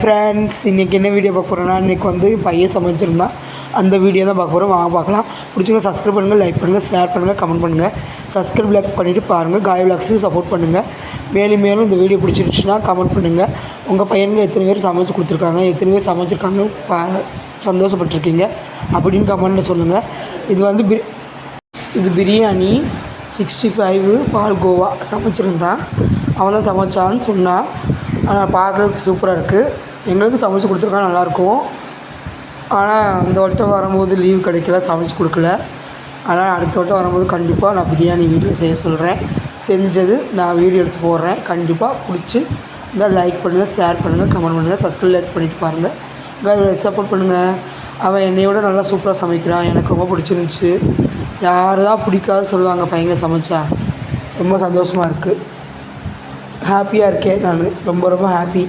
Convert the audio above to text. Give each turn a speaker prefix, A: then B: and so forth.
A: Friends, இன்றைக்கி என்ன video பார்க்க போகிறோன்னா, இன்றைக்கி வந்து பையன் சமைச்சிருந்தான். அந்த வீடியோ தான் பார்க்க போகிறோம். வாங்க பார்க்கலாம். பிடிச்சிங்க சப்ஸ்கிரைப் பண்ணுங்கள், லைக் பண்ணுங்கள், ஷேர் பண்ணுங்கள், கமெண்ட் பண்ணுங்கள். சப்ஸ்கிரைப் லைக் பண்ணிவிட்டு பாருங்கள். காய் விலாக்ஸுக்கு சப்போர்ட் பண்ணுங்கள். மேலும் மேலும் இந்த வீடியோ பிடிச்சிருந்துச்சுன்னா கமெண்ட் பண்ணுங்கள். உங்கள் பையனுங்க எத்தனை பேர் சமைச்சு கொடுத்துருக்காங்க, எத்தனை பேர் சமைச்சிருக்காங்க சந்தோஷப்பட்டிருக்கீங்க அப்படின்னு கமெண்ட்டில் சொல்லுங்கள். இது வந்து இது பிரியாணி 65 பால்கோவா சமைச்சிருந்தான். அவன் தான் சமைச்சான்னு சொன்னான். ஆனால் பார்க்குறதுக்கு சூப்பராக இருக்குது. எங்களுக்கு சமைச்சு கொடுத்துருக்கா நல்லாயிருக்கும். ஆனால் இந்த வட்டம் வரும்போது லீவ் கிடைக்கல, சமைச்சு கொடுக்கல. ஆனால் அடுத்த வட்டம் வரும்போது கண்டிப்பாக நான் பிரியாணி வீட்டில் செய்ய சொல்கிறேன். செஞ்சது நான் வீடியோ எடுத்து போடுறேன். கண்டிப்பாக பிடிச்சி இந்த லைக் பண்ணுங்கள், ஷேர் பண்ணுங்கள், கமெண்ட் பண்ணுங்கள், சப்ஸ்கிரைப் லைக் பண்ணிவிட்டு பாருங்கள். சப்போர்ட் பண்ணுங்கள். அவன் என்னையோட நல்லா சூப்பராக சமைக்கிறான். எனக்கு ரொம்ப பிடிச்சிருந்துச்சி. யார் தான் பிடிக்காது சொல்லுவாங்க பையங்க சமைச்சா. ரொம்ப சந்தோஷமாக இருக்குது. ஹாப்பியாக இருக்கேன். நான் ரொம்ப ரொம்ப ஹாப்பி.